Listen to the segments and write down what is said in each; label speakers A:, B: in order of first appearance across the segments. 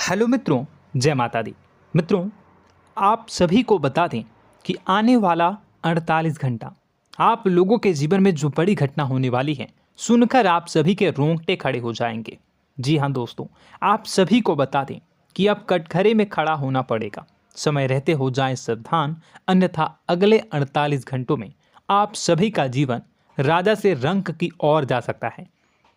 A: Hello मित्रों, जय माता दी। मित्रों, आप सभी को बता दें कि आने वाला 48 घंटा आप लोगों के जीवन में जो बड़ी घटना होने वाली है, सुनकर आप सभी के रोंगटे खड़े हो जाएंगे। जी हाँ दोस्तों, आप सभी को बता दें कि अब कटघरे में खड़ा होना पड़ेगा। समय रहते हो जाएं सावधान, अन्यथा अगले 48 घंटों में आप सभी का जीवन राजा से रंक की ओर जा सकता है।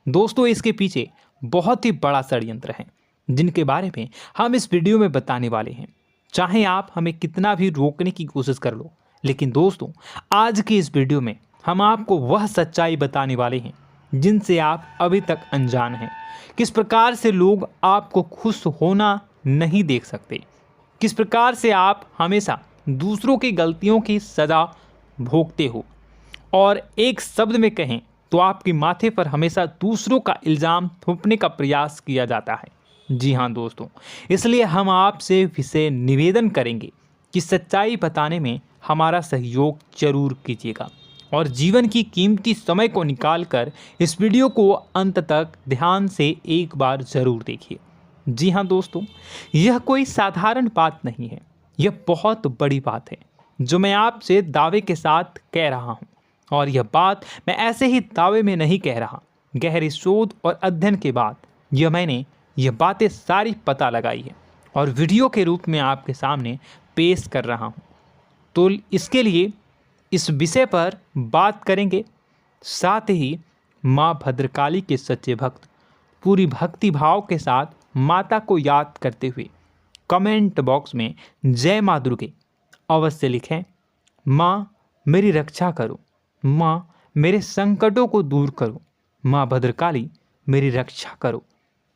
A: दोस्तों, इसके पीछे बहुत ही बड़ा षड्यंत्र है जिनके बारे में हम इस वीडियो में बताने वाले हैं। चाहे आप हमें कितना भी रोकने की कोशिश कर लो, लेकिन दोस्तों आज की इस वीडियो में हम आपको वह सच्चाई बताने वाले हैं जिनसे आप अभी तक अनजान हैं। किस प्रकार से लोग आपको खुश होना नहीं देख सकते, किस प्रकार से आप हमेशा दूसरों की गलतियों की सज़ा भोगते हो, और एक शब्द में कहें तो आपके माथे पर हमेशा दूसरों का इल्ज़ाम थोपने का प्रयास किया जाता है। जी हाँ दोस्तों, इसलिए हम आपसे विशेष निवेदन करेंगे कि सच्चाई बताने में हमारा सहयोग जरूर कीजिएगा और जीवन की कीमती समय को निकालकर इस वीडियो को अंत तक ध्यान से एक बार ज़रूर देखिए। जी हाँ दोस्तों, यह कोई साधारण बात नहीं है, यह बहुत बड़ी बात है जो मैं आपसे दावे के साथ कह रहा हूँ। और यह बात मैं ऐसे ही दावे में नहीं कह रहा, गहरी शोध और अध्ययन के बाद मैंने यह बातें सारी पता लगाई है और वीडियो के रूप में आपके सामने पेश कर रहा हूँ। तो इसके लिए इस विषय पर बात करेंगे। साथ ही माँ भद्रकाली के सच्चे भक्त पूरी भक्ति भाव के साथ माता को याद करते हुए कमेंट बॉक्स में जय माँ दुर्गे अवश्य लिखें। माँ मेरी रक्षा करो, माँ मेरे संकटों को दूर करो, माँ भद्रकाली मेरी रक्षा करो,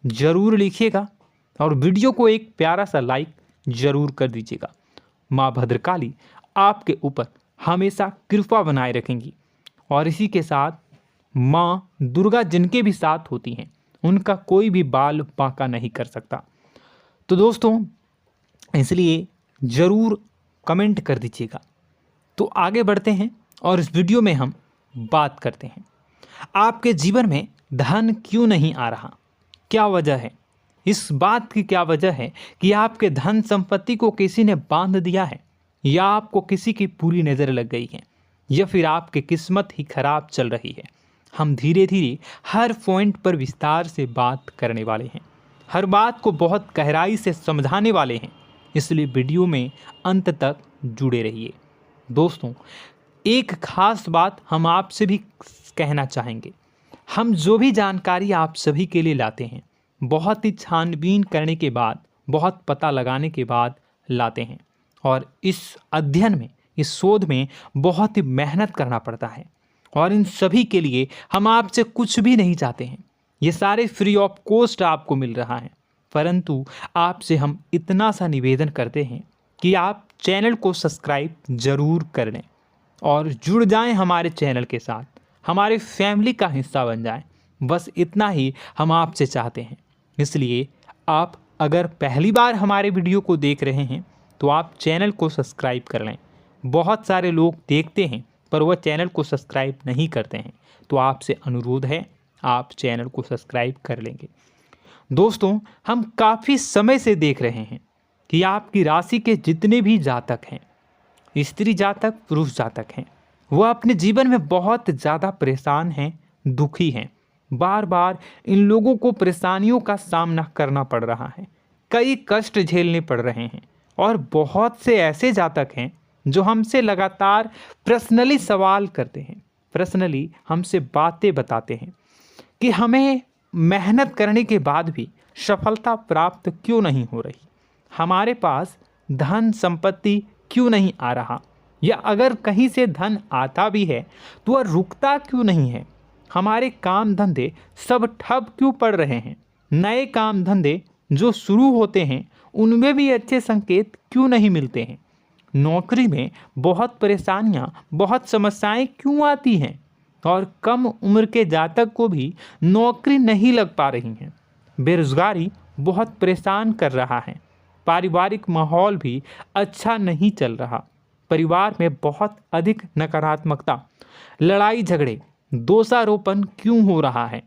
A: ज़रूर लिखिएगा और वीडियो को एक प्यारा सा लाइक ज़रूर कर दीजिएगा। माँ भद्रकाली आपके ऊपर हमेशा कृपा बनाए रखेंगी और इसी के साथ माँ दुर्गा जिनके भी साथ होती हैं उनका कोई भी बाल बांका नहीं कर सकता। तो दोस्तों, इसलिए ज़रूर कमेंट कर दीजिएगा। तो आगे बढ़ते हैं और इस वीडियो में हम बात करते हैं, आपके जीवन में धन क्यों नहीं आ रहा, क्या वजह है। इस बात की क्या वजह है कि आपके धन संपत्ति को किसी ने बांध दिया है, या आपको किसी की पूरी नज़र लग गई है, या फिर आपकी किस्मत ही खराब चल रही है। हम धीरे धीरे हर पॉइंट पर विस्तार से बात करने वाले हैं, हर बात को बहुत गहराई से समझाने वाले हैं, इसलिए वीडियो में अंत तक जुड़े रहिए। दोस्तों, एक खास बात हम आपसे भी कहना चाहेंगे, हम जो भी जानकारी आप सभी के लिए लाते हैं बहुत ही छानबीन करने के बाद, बहुत पता लगाने के बाद लाते हैं, और इस अध्ययन में, इस शोध में बहुत ही मेहनत करना पड़ता है। और इन सभी के लिए हम आपसे कुछ भी नहीं चाहते हैं, ये सारे फ्री ऑफ कॉस्ट आपको मिल रहा है। परंतु आपसे हम इतना सा निवेदन करते हैं कि आप चैनल को सब्सक्राइब ज़रूर कर लें और जुड़ जाएं हमारे चैनल के साथ, हमारे फैमिली का हिस्सा बन जाएं। बस इतना ही हम आपसे चाहते हैं। इसलिए आप अगर पहली बार हमारे वीडियो को देख रहे हैं तो आप चैनल को सब्सक्राइब कर लें। बहुत सारे लोग देखते हैं पर वह चैनल को सब्सक्राइब नहीं करते हैं, तो आपसे अनुरोध है आप चैनल को सब्सक्राइब कर लेंगे। दोस्तों, हम काफ़ी समय से देख रहे हैं कि आपकी राशि के जितने भी जातक हैं, स्त्री जातक पुरुष जातक हैं, वह अपने जीवन में बहुत ज़्यादा परेशान हैं, दुखी हैं। बार बार इन लोगों को परेशानियों का सामना करना पड़ रहा है, कई कष्ट झेलने पड़ रहे हैं। और बहुत से ऐसे जातक हैं जो हमसे लगातार पर्सनली सवाल करते हैं, पर्सनली हमसे बातें बताते हैं कि हमें मेहनत करने के बाद भी सफलता प्राप्त क्यों नहीं हो रही, हमारे पास धन संपत्ति क्यों नहीं आ रहा, या अगर कहीं से धन आता भी है तो वह रुकता क्यों नहीं है, हमारे काम धंधे सब ठप क्यों पड़ रहे हैं, नए काम धंधे जो शुरू होते हैं उनमें भी अच्छे संकेत क्यों नहीं मिलते हैं, नौकरी में बहुत परेशानियां, बहुत समस्याएं क्यों आती हैं, और कम उम्र के जातक को भी नौकरी नहीं लग पा रही हैं, बेरोजगारी बहुत परेशान कर रहा है, पारिवारिक माहौल भी अच्छा नहीं चल रहा, परिवार में बहुत अधिक नकारात्मकता, लड़ाई झगड़े, दोषारोपण क्यों हो रहा है,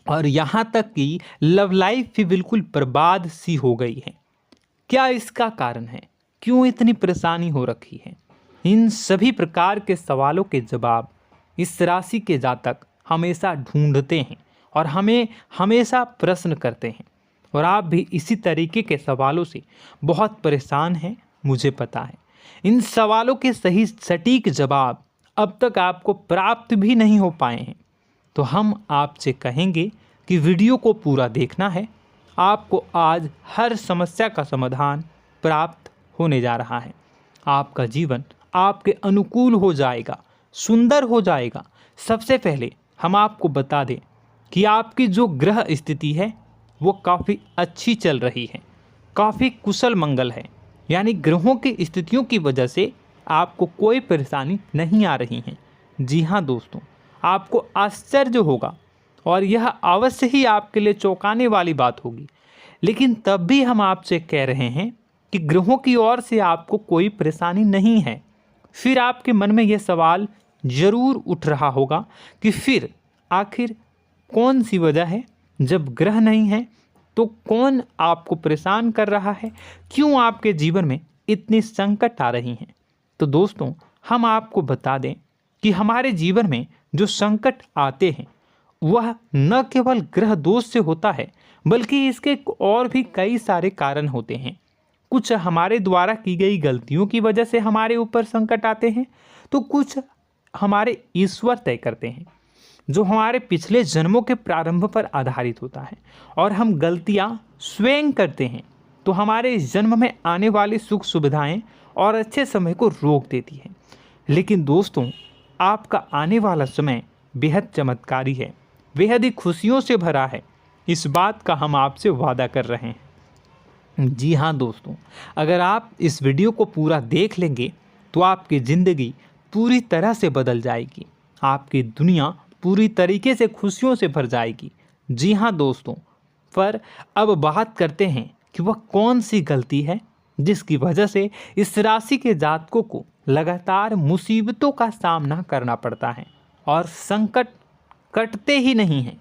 A: और यहाँ तक कि लव लाइफ भी बिल्कुल बर्बाद सी हो गई है। क्या इसका कारण है? क्यों इतनी परेशानी हो रखी है? इन सभी प्रकार के सवालों के जवाब इस राशि के जातक हमेशा ढूंढते हैं और हमें हमेशा प्रश्न करते हैं। और आप भी इसी तरीके के सवालों से बहुत परेशान हैं, मुझे पता है। इन सवालों के सही सटीक जवाब अब तक आपको प्राप्त भी नहीं हो पाए हैं, तो हम आपसे कहेंगे कि वीडियो को पूरा देखना है। आपको आज हर समस्या का समाधान प्राप्त होने जा रहा है। आपका जीवन आपके अनुकूल हो जाएगा, सुंदर हो जाएगा। सबसे पहले हम आपको बता दें कि आपकी जो ग्रह स्थिति है वो काफ़ी अच्छी चल रही है, काफ़ी कुशल मंगल है। यानी ग्रहों की स्थितियों की वजह से आपको कोई परेशानी नहीं आ रही है। जी हाँ दोस्तों, आपको आश्चर्य होगा और यह अवश्य ही आपके लिए चौंकाने वाली बात होगी, लेकिन तब भी हम आपसे कह रहे हैं कि ग्रहों की ओर से आपको कोई परेशानी नहीं है। फिर आपके मन में यह सवाल जरूर उठ रहा होगा कि फिर आखिर कौन सी वजह है? जब ग्रह नहीं है तो कौन आपको परेशान कर रहा है? क्यों आपके जीवन में इतनी संकट आ रही हैं? तो दोस्तों, हम आपको बता दें कि हमारे जीवन में जो संकट आते हैं वह न केवल ग्रह दोष से होता है, बल्कि इसके और भी कई सारे कारण होते हैं। कुछ हमारे द्वारा की गई गलतियों की वजह से हमारे ऊपर संकट आते हैं, तो कुछ हमारे ईश्वर तय करते हैं, जो हमारे पिछले जन्मों के प्रारंभ पर आधारित होता है। और हम गलतियां स्वयं करते हैं तो हमारे इस जन्म में आने वाली सुख सुविधाएं और अच्छे समय को रोक देती है। लेकिन दोस्तों, आपका आने वाला समय बेहद चमत्कारी है, बेहद ही खुशियों से भरा है। इस बात का हम आपसे वादा कर रहे हैं। जी हाँ दोस्तों, अगर आप इस वीडियो को पूरा देख लेंगे तो आपकी ज़िंदगी पूरी तरह से बदल जाएगी, आपकी दुनिया पूरी तरीके से खुशियों से भर जाएगी। जी हाँ दोस्तों, पर अब बात करते हैं कि वह कौन सी गलती है जिसकी वजह से इस राशि के जातकों को लगातार मुसीबतों का सामना करना पड़ता है और संकट कटते ही नहीं हैं।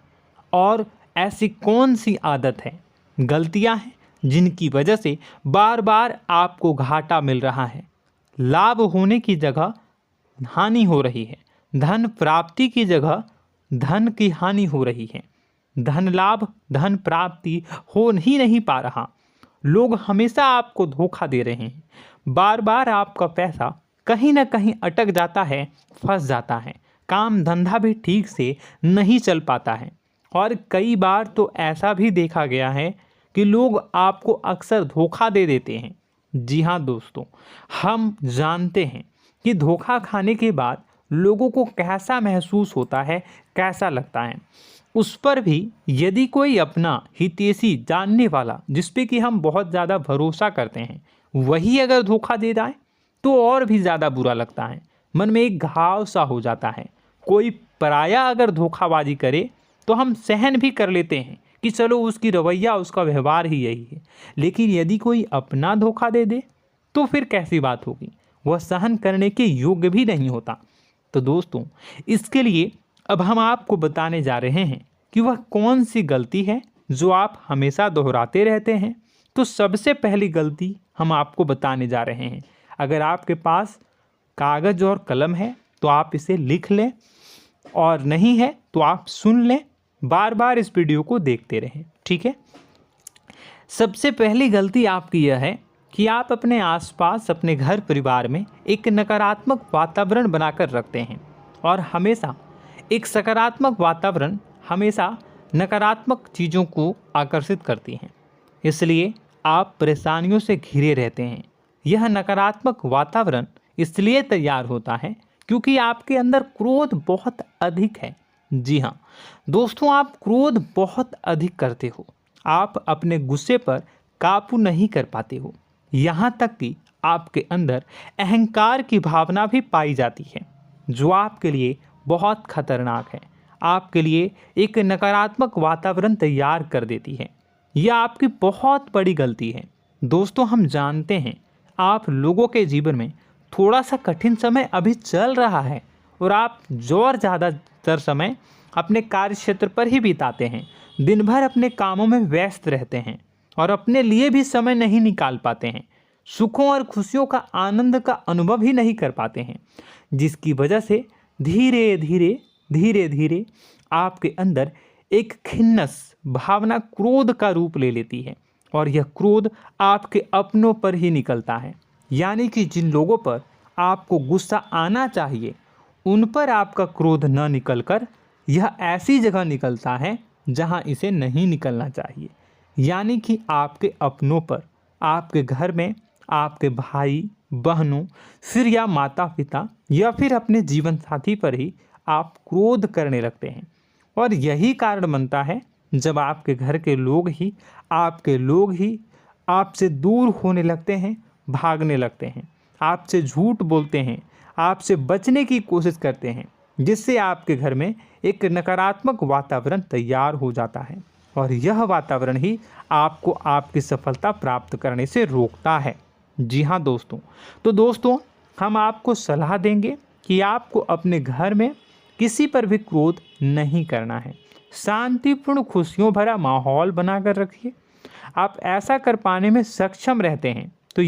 A: और ऐसी कौन सी आदत है, गलतियां हैं जिनकी वजह से बार बार आपको घाटा मिल रहा है, लाभ होने की जगह हानि हो रही है, धन प्राप्ति की जगह धन की हानि हो रही है, धन लाभ धन प्राप्ति हो ही नहीं पा रहा, लोग हमेशा आपको धोखा दे रहे हैं, बार बार आपका पैसा कहीं ना कहीं अटक जाता है, फंस जाता है, काम धंधा भी ठीक से नहीं चल पाता है। और कई बार तो ऐसा भी देखा गया है कि लोग आपको अक्सर धोखा दे देते हैं। जी हाँ दोस्तों, हम जानते हैं कि धोखा खाने के बाद लोगों को कैसा महसूस होता है, कैसा लगता है। उस पर भी यदि कोई अपना हितैषी जानने वाला, जिस पे कि हम बहुत ज़्यादा भरोसा करते हैं, वही अगर धोखा दे जाए तो और भी ज़्यादा बुरा लगता है, मन में एक घाव सा हो जाता है। कोई पराया अगर धोखाबाजी करे तो हम सहन भी कर लेते हैं कि चलो उसकी रवैया, उसका व्यवहार ही यही है। लेकिन यदि कोई अपना धोखा दे दे तो फिर कैसी बात होगी, वह सहन करने के योग्य भी नहीं होता। तो दोस्तों, इसके लिए अब हम आपको बताने जा रहे हैं कि वह कौन सी गलती है जो आप हमेशा दोहराते रहते हैं। तो सबसे पहली गलती हम आपको बताने जा रहे हैं। अगर आपके पास कागज़ और कलम है तो आप इसे लिख लें, और नहीं है तो आप सुन लें, बार बार इस वीडियो को देखते रहें, ठीक है। सबसे पहली गलती आपकी यह है कि आप अपने आसपास, अपने घर परिवार में एक नकारात्मक वातावरण बनाकर रखते हैं। और हमेशा एक सकारात्मक वातावरण हमेशा नकारात्मक चीज़ों को आकर्षित करती हैं, इसलिए आप परेशानियों से घिरे रहते हैं। यह नकारात्मक वातावरण इसलिए तैयार होता है क्योंकि आपके अंदर क्रोध बहुत अधिक है। जी हाँ दोस्तों, आप क्रोध बहुत अधिक करते हो, आप अपने गुस्से पर काबू नहीं कर पाते हो, यहाँ तक कि आपके अंदर अहंकार की भावना भी पाई जाती है, जो आपके लिए बहुत खतरनाक है, आपके लिए एक नकारात्मक वातावरण तैयार कर देती है। यह आपकी बहुत बड़ी गलती है। दोस्तों, हम जानते हैं आप लोगों के जीवन में थोड़ा सा कठिन समय अभी चल रहा है और आप और ज़्यादा अधिकतर समय अपने कार्य क्षेत्र पर ही बिताते हैं, दिन भर अपने कामों में व्यस्त रहते हैं और अपने लिए भी समय नहीं निकाल पाते हैं, सुखों और खुशियों का आनंद का अनुभव ही नहीं कर पाते हैं, जिसकी वजह से धीरे धीरे आपके अंदर एक खिन्नस भावना क्रोध का रूप ले लेती है और यह क्रोध आपके अपनों पर ही निकलता है। यानी कि जिन लोगों पर आपको गुस्सा आना चाहिए उन पर आपका क्रोध न निकलकर यह ऐसी जगह निकलता है जहां इसे नहीं निकलना चाहिए। यानी कि आपके अपनों पर, आपके घर में आपके भाई बहनों, फिर या माता पिता या फिर अपने जीवन साथी पर ही आप क्रोध करने लगते हैं। और यही कारण बनता है जब आपके घर के लोग ही आपसे दूर होने लगते हैं, भागने लगते हैं, आपसे झूठ बोलते हैं, आपसे बचने की कोशिश करते हैं, जिससे आपके घर में एक नकारात्मक वातावरण तैयार हो जाता है और यह वातावरण ही आपको आपकी सफलता प्राप्त करने से रोकता है। जी हाँ दोस्तों, तो दोस्तों हम आपको सलाह देंगे कि आपको अपने घर में किसी पर भी क्रोध नहीं करना है। शांतिपूर्ण खुशियों भरा माहौल बनाकर रखिए। आप ऐसा कर पाने में सक्षम रहते हैं तो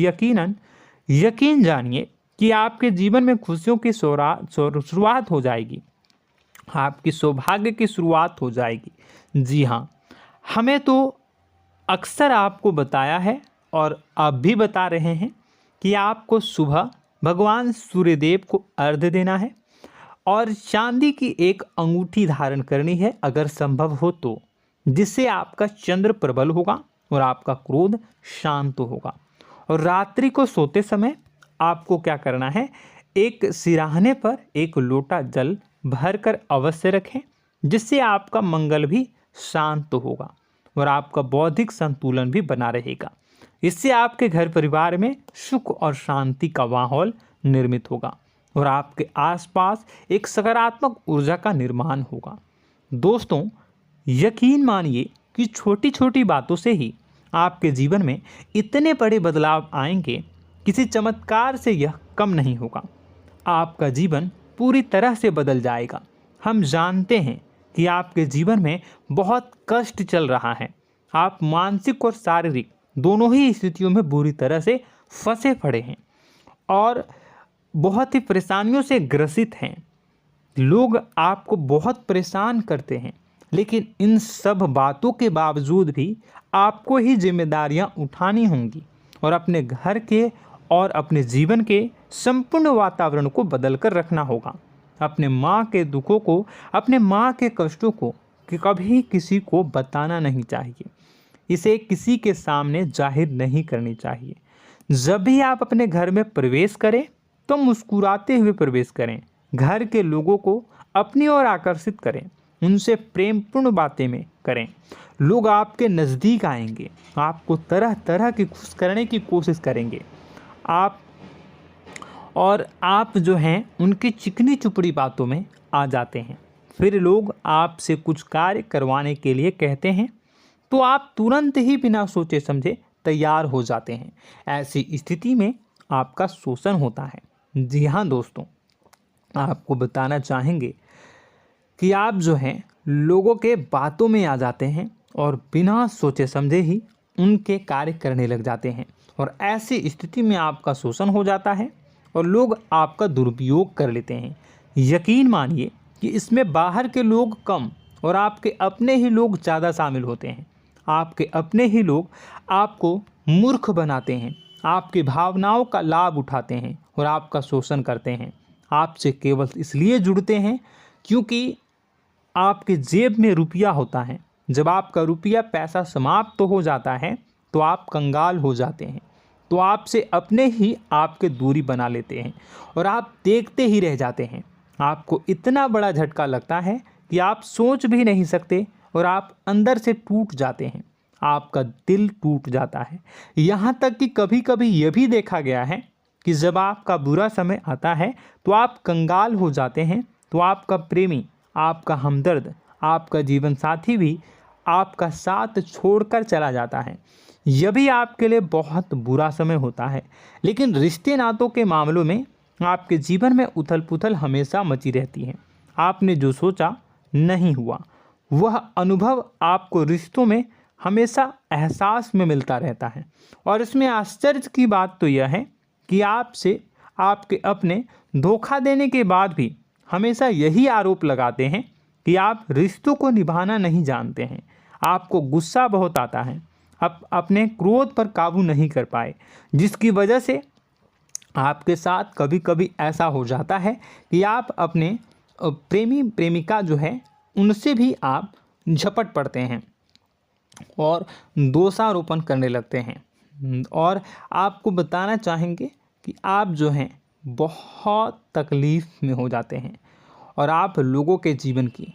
A: यकीन जानिए कि आपके जीवन में खुशियों की शुरुआत हो जाएगी, आपकी सौभाग्य की शुरुआत हो जाएगी। जी हाँ, हमें तो अक्सर आपको बताया है और अब भी बता रहे हैं कि आपको सुबह भगवान सूर्यदेव को अर्घ्य देना है और चांदी की एक अंगूठी धारण करनी है अगर संभव हो तो, जिससे आपका चंद्र प्रबल होगा और आपका क्रोध शांत होगा। और रात्रि को सोते समय आपको क्या करना है, एक सिराहने पर एक लोटा जल भरकर अवश्य रखें, जिससे आपका मंगल भी शांत होगा और आपका बौद्धिक संतुलन भी बना रहेगा। इससे आपके घर परिवार में सुख और शांति का माहौल निर्मित होगा और आपके आसपास एक सकारात्मक ऊर्जा का निर्माण होगा। दोस्तों यकीन मानिए कि छोटी छोटी बातों से ही आपके जीवन में इतने बड़े बदलाव आएंगे, किसी चमत्कार से यह कम नहीं होगा। आपका जीवन पूरी तरह से बदल जाएगा। हम जानते हैं कि आपके जीवन में बहुत कष्ट चल रहा है, आप मानसिक और शारीरिक दोनों ही स्थितियों में बुरी तरह से फंसे पड़े हैं और बहुत ही परेशानियों से ग्रसित हैं। लोग आपको बहुत परेशान करते हैं, लेकिन इन सब बातों के बावजूद भी आपको ही जिम्मेदारियां उठानी होंगी और अपने घर के और अपने जीवन के संपूर्ण वातावरण को बदल कर रखना होगा। अपने माँ के दुखों को, अपने माँ के कष्टों को कभी किसी को बताना नहीं चाहिए, इसे किसी के सामने जाहिर नहीं करनी चाहिए। जब भी आप अपने घर में प्रवेश करें तो मुस्कुराते हुए प्रवेश करें, घर के लोगों को अपनी ओर आकर्षित करें, उनसे प्रेमपूर्ण बातें में करें। लोग आपके नज़दीक आएंगे, आपको तरह तरह की खुश करने की कोशिश करेंगे। आप जो हैं उनकी चिकनी चुपड़ी बातों में आ जाते हैं। फिर लोग आपसे कुछ कार्य करवाने के लिए कहते हैं तो आप तुरंत ही बिना सोचे समझे तैयार हो जाते हैं। ऐसी स्थिति में आपका शोषण होता है। जी हाँ दोस्तों, आपको बताना चाहेंगे कि आप जो हैं लोगों के बातों में आ जाते हैं और बिना सोचे समझे ही उनके कार्य करने लग जाते हैं और ऐसी स्थिति में आपका शोषण हो जाता है और लोग आपका दुरुपयोग कर लेते हैं। यकीन मानिए कि इसमें बाहर के लोग कम और आपके अपने ही लोग ज़्यादा शामिल होते हैं। आपके अपने ही लोग आपको मूर्ख बनाते हैं, आपकी भावनाओं का लाभ उठाते हैं और आपका शोषण करते हैं। आपसे केवल इसलिए जुड़ते हैं क्योंकि आपके जेब में रुपया होता है। जब आपका रुपया पैसा समाप्त हो जाता है तो आप कंगाल हो जाते हैं, तो आपसे अपने ही आपके दूरी बना लेते हैं और आप देखते ही रह जाते हैं। आपको इतना बड़ा झटका लगता है कि आप सोच भी नहीं सकते और आप अंदर से टूट जाते हैं, आपका दिल टूट जाता है। यहाँ तक कि कभी कभी यह भी देखा गया है कि जब आपका बुरा समय आता है तो आप कंगाल हो जाते हैं, तो आपका प्रेमी, आपका हमदर्द, आपका जीवन साथी भी आपका साथ छोड़कर चला जाता है। यह भी आपके लिए बहुत बुरा समय होता है। लेकिन रिश्ते नातों के मामलों में आपके जीवन में उथल पुथल हमेशा मची रहती है। आपने जो सोचा नहीं हुआ। वह अनुभव आपको रिश्तों में हमेशा एहसास में मिलता रहता है। और इसमें आश्चर्य की बात तो यह है कि आपसे आपके अपने धोखा देने के बाद भी हमेशा यही आरोप लगाते हैं कि आप रिश्तों को निभाना नहीं जानते हैं। आपको गुस्सा बहुत आता है, अपने क्रोध पर काबू नहीं कर पाए, जिसकी वजह से आपके साथ कभी कभी ऐसा हो जाता है कि आप अपने प्रेमी प्रेमिका जो है उनसे भी आप झपट पड़ते हैं और दोषारोपण करने लगते हैं। और आपको बताना चाहेंगे कि आप जो हैं बहुत तकलीफ़ में हो जाते हैं और आप लोगों के जीवन की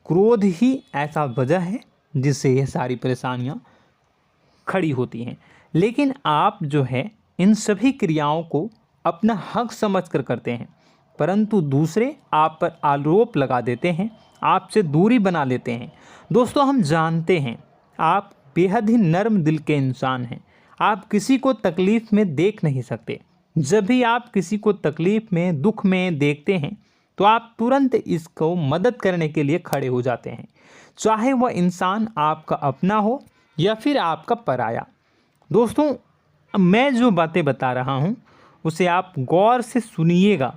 A: क्रोध ही ऐसा वजह है जिससे ये सारी परेशानियां खड़ी होती हैं। लेकिन आप जो है इन सभी क्रियाओं को अपना हक समझकर करते हैं, परंतु दूसरे आप पर आरोप लगा देते हैं, आपसे दूरी बना लेते हैं। दोस्तों, हम जानते हैं आप बेहद ही नर्म दिल के इंसान हैं। आप किसी को तकलीफ़ में देख नहीं सकते। जब भी आप किसी को तकलीफ़ में, दुख में देखते हैं तो आप तुरंत इसको मदद करने के लिए खड़े हो जाते हैं, चाहे वह इंसान आपका अपना हो या फिर आपका पराया। दोस्तों, मैं जो बातें बता रहा हूँ उसे आप गौर से सुनिएगा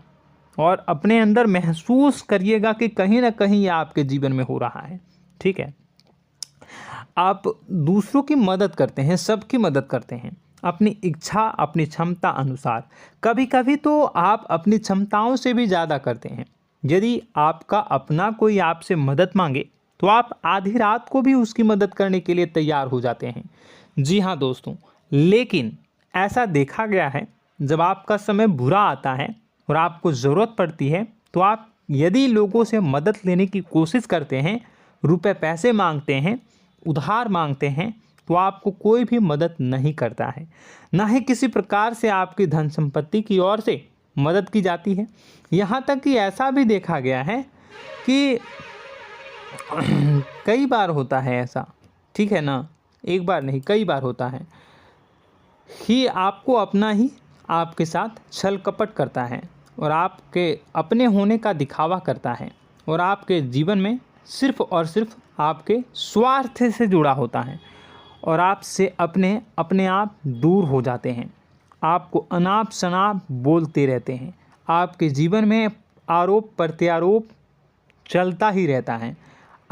A: और अपने अंदर महसूस करिएगा कि कहीं ना कहीं ये आपके जीवन में हो रहा है। ठीक है, आप दूसरों की मदद करते हैं, सबकी मदद करते हैं अपनी इच्छा, अपनी क्षमता अनुसार। कभी कभी तो आप अपनी क्षमताओं से भी ज़्यादा करते हैं। यदि आपका अपना कोई आपसे मदद मांगे तो आप आधी रात को भी उसकी मदद करने के लिए तैयार हो जाते हैं। जी हाँ दोस्तों, लेकिन ऐसा देखा गया है जब आपका समय बुरा आता है और आपको ज़रूरत पड़ती है तो आप यदि लोगों से मदद लेने की कोशिश करते हैं, रुपए पैसे मांगते हैं, उधार मांगते हैं, तो आपको कोई भी मदद नहीं करता है। ना ही किसी प्रकार से आपकी धन संपत्ति की ओर से मदद की जाती है। यहाँ तक कि ऐसा भी देखा गया है कि कई बार होता है ऐसा, ठीक है ना, एक बार नहीं कई बार होता है कि आपको अपना ही आपके साथ छल कपट करता है और आपके अपने होने का दिखावा करता है और आपके जीवन में सिर्फ और सिर्फ आपके स्वार्थ से जुड़ा होता है और आपसे अपने आप दूर हो जाते हैं। आपको अनाप शनाप बोलते रहते हैं। आपके जीवन में आरोप प्रत्यारोप चलता ही रहता है।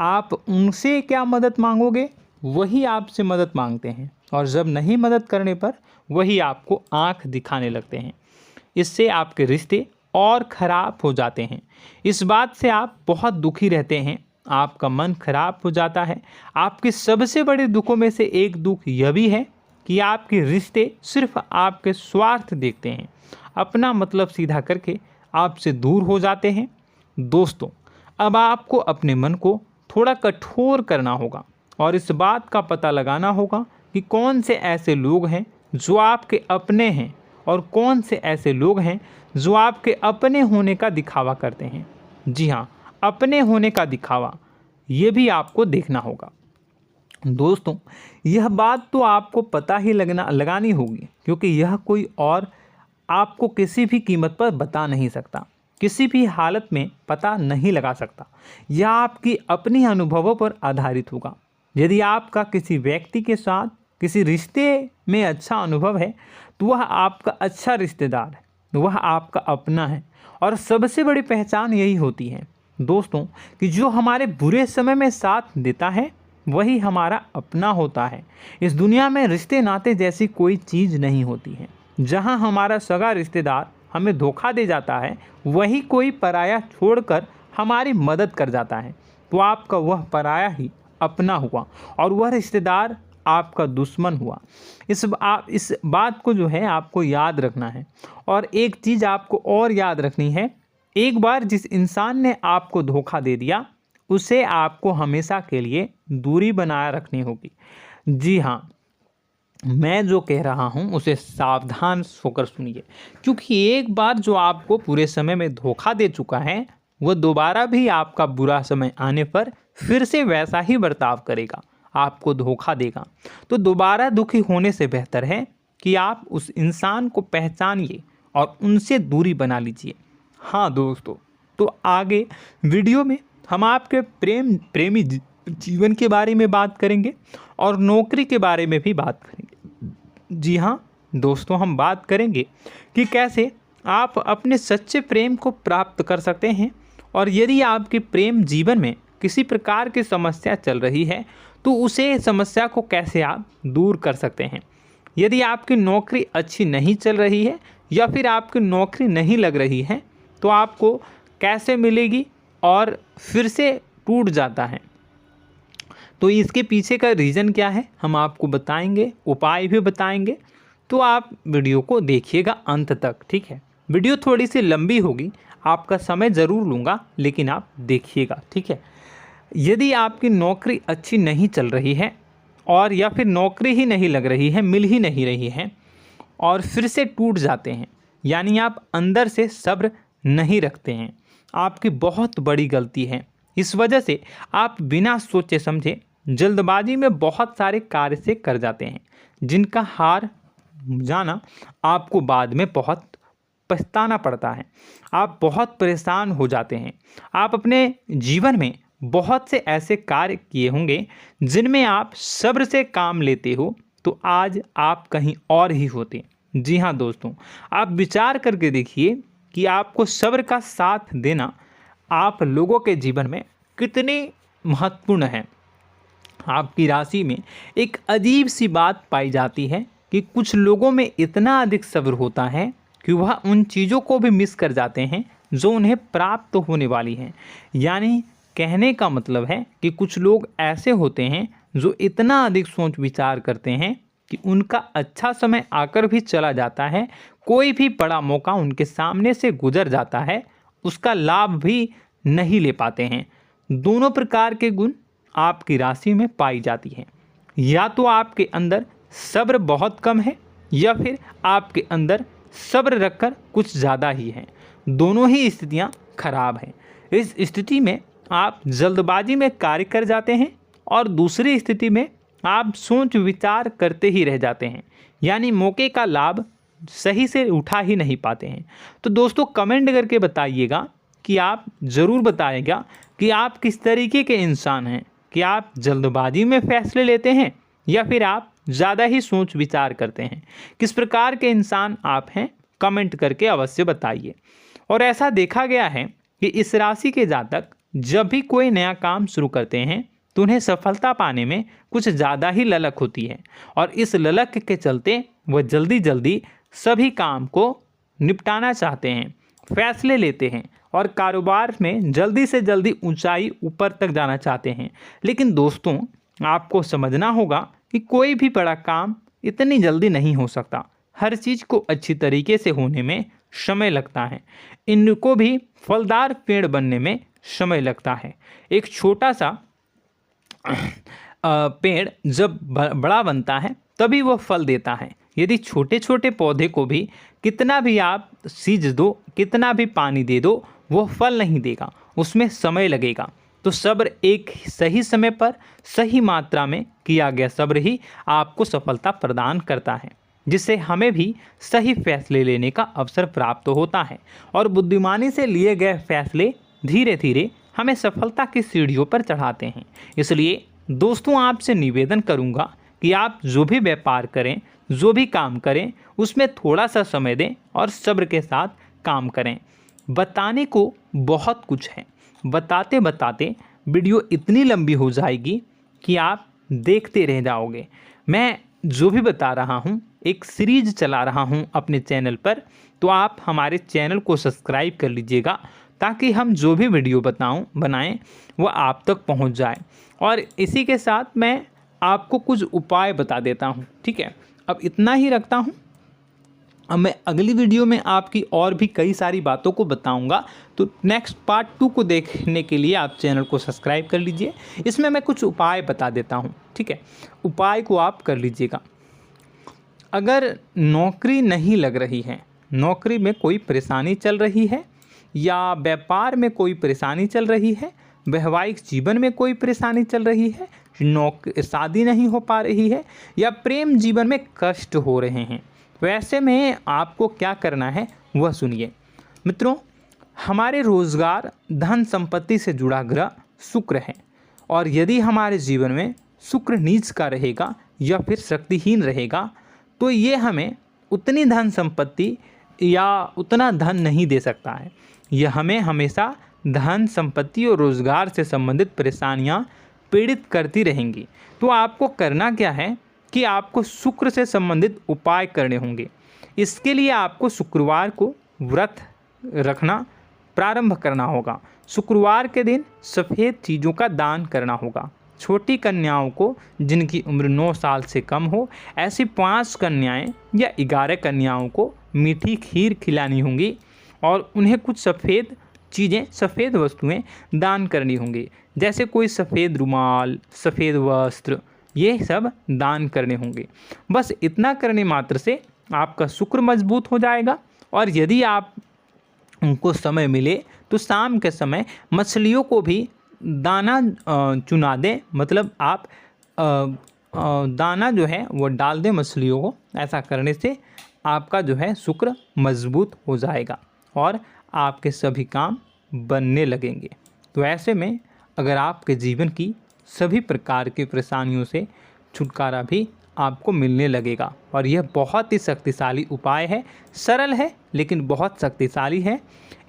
A: आप उनसे क्या मदद मांगोगे, वही आपसे मदद मांगते हैं और जब नहीं मदद करने पर वही आपको आंख दिखाने लगते हैं। इससे आपके रिश्ते और ख़राब हो जाते हैं। इस बात से आप बहुत दुखी रहते हैं, आपका मन खराब हो जाता है। आपके सबसे बड़े दुखों में से एक दुख यह भी है कि आपके रिश्ते सिर्फ आपके स्वार्थ देखते हैं, अपना मतलब सीधा करके आपसे दूर हो जाते हैं। दोस्तों, अब आपको अपने मन को थोड़ा कठोर करना होगा और इस बात का पता लगाना होगा कि कौन से ऐसे लोग हैं जो आपके अपने हैं और कौन से ऐसे लोग हैं जो आपके अपने होने का दिखावा करते हैं। जी हाँ, अपने होने का दिखावा, ये भी आपको देखना होगा। दोस्तों, यह बात तो आपको पता ही लगानी होगी, क्योंकि यह कोई और आपको किसी भी कीमत पर बता नहीं सकता, किसी भी हालत में पता नहीं लगा सकता। यह आपकी अपनी अनुभवों पर आधारित होगा। यदि आपका किसी व्यक्ति के साथ किसी रिश्ते में अच्छा अनुभव है तो वह आपका अच्छा रिश्तेदार है, वह आपका अपना है। और सबसे बड़ी पहचान यही होती है दोस्तों कि जो हमारे बुरे समय में साथ देता है वही हमारा अपना होता है। इस दुनिया में रिश्ते नाते जैसी कोई चीज़ नहीं होती है। जहां हमारा सगा रिश्तेदार हमें धोखा दे जाता है, वही कोई पराया छोड़कर हमारी मदद कर जाता है, तो आपका वह पराया ही अपना हुआ और वह रिश्तेदार आपका दुश्मन हुआ। इस बात को जो है आपको याद रखना है। और एक चीज़ आपको और याद रखनी है, एक बार जिस इंसान ने आपको धोखा दे दिया उसे आपको हमेशा के लिए दूरी बनाए रखनी होगी। जी हाँ, मैं जो कह रहा हूँ उसे सावधान होकर सुनिए, क्योंकि एक बार जो आपको पूरे समय में धोखा दे चुका है वह दोबारा भी आपका बुरा समय आने पर फिर से वैसा ही बर्ताव करेगा, आपको धोखा देगा। तो दोबारा दुखी होने से बेहतर है कि आप उस इंसान को पहचानिए और उनसे दूरी बना लीजिए। हाँ दोस्तों, तो आगे वीडियो में हम आपके प्रेमी जीवन के बारे में बात करेंगे और नौकरी के बारे में भी बात करेंगे। जी हाँ दोस्तों, हम बात करेंगे कि कैसे आप अपने सच्चे प्रेम को प्राप्त कर सकते हैं, और यदि आपके प्रेम जीवन में किसी प्रकार की समस्या चल रही है तो उसे समस्या को कैसे आप दूर कर सकते हैं। यदि आपकी नौकरी अच्छी नहीं चल रही है या फिर आपकी नौकरी नहीं लग रही है तो आपको कैसे मिलेगी और फिर से टूट जाता है, तो इसके पीछे का रीज़न क्या है हम आपको बताएंगे, उपाय भी बताएंगे। तो आप वीडियो को देखिएगा अंत तक, ठीक है। वीडियो थोड़ी सी लंबी होगी, आपका समय ज़रूर लूँगा, लेकिन आप देखिएगा, ठीक है। यदि आपकी नौकरी अच्छी नहीं चल रही है और या फिर नौकरी ही नहीं लग रही है, मिल ही नहीं रही है और फिर से टूट जाते हैं, यानी आप अंदर से सब्र नहीं रखते हैं, आपकी बहुत बड़ी गलती है। इस वजह से आप बिना सोचे समझे जल्दबाजी में बहुत सारे कार्य से कर जाते हैं, जिनका हार जाना आपको बाद में बहुत पछताना पड़ता है। आप बहुत परेशान हो जाते हैं। आप अपने जीवन में बहुत से ऐसे कार्य किए होंगे जिनमें आप सब्र से काम लेते हो, तो आज आप कहीं और ही होते। जी हाँ दोस्तों, आप विचार करके देखिए कि आपको सब्र का साथ देना आप लोगों के जीवन में कितने महत्वपूर्ण है। आपकी राशि में एक अजीब सी बात पाई जाती है कि कुछ लोगों में इतना अधिक सब्र होता है कि वह उन चीज़ों को भी मिस कर जाते हैं जो उन्हें प्राप्त होने वाली हैं। यानी कहने का मतलब है कि कुछ लोग ऐसे होते हैं जो इतना अधिक सोच विचार करते हैं कि उनका अच्छा समय आकर भी चला जाता है, कोई भी बड़ा मौका उनके सामने से गुजर जाता है, उसका लाभ भी नहीं ले पाते हैं। दोनों प्रकार के गुण आपकी राशि में पाई जाती हैं। या तो आपके अंदर सब्र बहुत कम है या फिर आपके अंदर सब्र रखकर कुछ ज़्यादा ही है। दोनों ही स्थितियाँ खराब हैं। इस स्थिति में आप जल्दबाजी में कार्य कर जाते हैं और दूसरी स्थिति में आप सोच विचार करते ही रह जाते हैं, यानी मौके का लाभ सही से उठा ही नहीं पाते हैं। तो दोस्तों कमेंट करके बताइएगा कि आप ज़रूर बताइएगा कि आप किस तरीके के इंसान हैं, कि आप जल्दबाजी में फैसले लेते हैं या फिर आप ज़्यादा ही सोच विचार करते हैं। किस प्रकार के इंसान आप हैं, कमेंट करके अवश्य बताइए। और ऐसा देखा गया है कि इस राशि के जातक जब भी कोई नया काम शुरू करते हैं तो उन्हें सफलता पाने में कुछ ज़्यादा ही ललक होती है, और इस ललक के चलते वह जल्दी जल्दी सभी काम को निपटाना चाहते हैं, फैसले लेते हैं और कारोबार में जल्दी से जल्दी ऊंचाई ऊपर तक जाना चाहते हैं। लेकिन दोस्तों आपको समझना होगा कि कोई भी बड़ा काम इतनी जल्दी नहीं हो सकता। हर चीज़ को अच्छी तरीके से होने में समय लगता है। इनको भी फलदार पेड़ बनने में समय लगता है। एक छोटा सा पेड़ जब बड़ा बनता है तभी वह फल देता है। यदि छोटे छोटे पौधे को भी कितना भी आप सींच दो, कितना भी पानी दे दो, वो फल नहीं देगा, उसमें समय लगेगा। तो सब्र एक सही समय पर सही मात्रा में किया गया सब्र ही आपको सफलता प्रदान करता है, जिससे हमें भी सही फैसले लेने का अवसर प्राप्त होता है और बुद्धिमानी से लिए गए फैसले धीरे धीरे हमें सफलता की सीढ़ियों पर चढ़ाते हैं। इसलिए दोस्तों आपसे निवेदन करूंगा कि आप जो भी व्यापार करें, जो भी काम करें, उसमें थोड़ा सा समय दें और सब्र के साथ काम करें। बताने को बहुत कुछ है, बताते बताते वीडियो इतनी लंबी हो जाएगी कि आप देखते रह जाओगे। मैं जो भी बता रहा हूँ एक सीरीज चला रहा हूँ अपने चैनल पर, तो आप हमारे चैनल को सब्सक्राइब कर लीजिएगा ताकि हम जो भी वीडियो बनाएं वो आप तक पहुँच जाए। और इसी के साथ मैं आपको कुछ उपाय बता देता हूँ, ठीक है। अब इतना ही रखता हूँ। अब मैं अगली वीडियो में आपकी और भी कई सारी बातों को बताऊंगा, तो नेक्स्ट पार्ट 2 को देखने के लिए आप चैनल को सब्सक्राइब कर लीजिए। इसमें मैं कुछ उपाय बता देता हूं, ठीक है। उपाय को आप कर लीजिएगा। अगर नौकरी नहीं लग रही है, नौकरी में कोई परेशानी चल रही है, या व्यापार में कोई परेशानी चल रही है, वैवाहिक जीवन में कोई परेशानी चल रही है, शादी नहीं हो पा रही है, या प्रेम जीवन में कष्ट हो रहे हैं, वैसे में आपको क्या करना है वह सुनिए। मित्रों, हमारे रोजगार धन संपत्ति से जुड़ा ग्रह शुक्र है, और यदि हमारे जीवन में शुक्र नीच का रहेगा या फिर शक्तिहीन रहेगा तो ये हमें उतनी धन संपत्ति या उतना धन नहीं दे सकता है। यह हमें हमेशा धन संपत्ति और रोजगार से संबंधित परेशानियां पीड़ित करती रहेंगी। तो आपको करना क्या है कि आपको शुक्र से संबंधित उपाय करने होंगे। इसके लिए आपको शुक्रवार को व्रत रखना प्रारंभ करना होगा। शुक्रवार के दिन सफ़ेद चीज़ों का दान करना होगा। छोटी कन्याओं को जिनकी उम्र 9 साल से कम हो, ऐसी 5 कन्याएं या 11 कन्याओं को मीठी खीर खिलानी होंगी और उन्हें कुछ सफ़ेद चीज़ें, सफ़ेद वस्तुएं दान करनी होंगी, जैसे कोई सफ़ेद रुमाल, सफ़ेद वस्त्र, ये सब दान करने होंगे। बस इतना करने मात्र से आपका शुक्र मजबूत हो जाएगा। और यदि आप उनको समय मिले तो शाम के समय मछलियों को भी दाना चुना दें, मतलब आप दाना जो है वो डाल दें मछलियों को। ऐसा करने से आपका जो है शुक्र मजबूत हो जाएगा और आपके सभी काम बनने लगेंगे। तो ऐसे में अगर आपके जीवन की सभी प्रकार की परेशानियों से छुटकारा भी आपको मिलने लगेगा। और यह बहुत ही शक्तिशाली उपाय है, सरल है लेकिन बहुत शक्तिशाली है।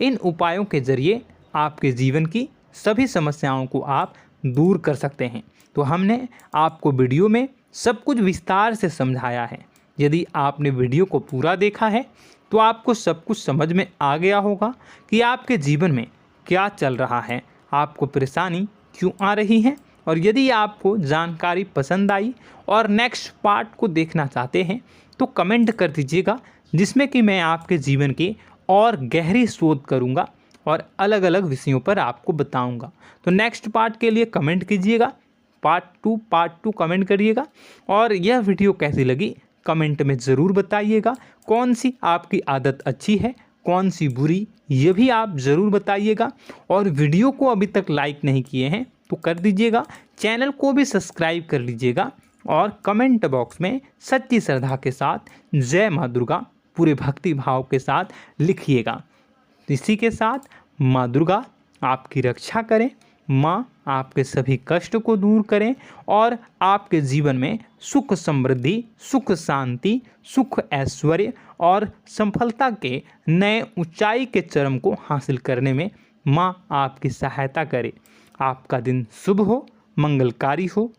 A: इन उपायों के ज़रिए आपके जीवन की सभी समस्याओं को आप दूर कर सकते हैं। तो हमने आपको वीडियो में सब कुछ विस्तार से समझाया है। यदि आपने वीडियो को पूरा देखा है तो आपको सब कुछ समझ में आ गया होगा कि आपके जीवन में क्या चल रहा है, आपको परेशानी क्यों आ रही है। और यदि आपको जानकारी पसंद आई और नेक्स्ट पार्ट को देखना चाहते हैं तो कमेंट कर दीजिएगा, जिसमें कि मैं आपके जीवन की और गहरी शोध करूंगा और अलग अलग विषयों पर आपको बताऊंगा। तो नेक्स्ट पार्ट के लिए कमेंट कीजिएगा, पार्ट टू कमेंट करिएगा। और यह वीडियो कैसी लगी कमेंट में ज़रूर बताइएगा। कौन सी आपकी आदत अच्छी है, कौन सी बुरी, ये भी आप ज़रूर बताइएगा। और वीडियो को अभी तक लाइक नहीं किए हैं तो कर दीजिएगा, चैनल को भी सब्सक्राइब कर लीजिएगा और कमेंट बॉक्स में सच्ची श्रद्धा के साथ जय माँ दुर्गा पूरे भक्ति भाव के साथ लिखिएगा। इसी के साथ माँ दुर्गा आपकी रक्षा करें, माँ आपके सभी कष्ट को दूर करें और आपके जीवन में सुख समृद्धि, सुख शांति, सुख ऐश्वर्य और सफलता के नए ऊंचाई के चरम को हासिल करने में माँ आपकी सहायता करे। आपका दिन शुभ हो, मंगलकारी हो।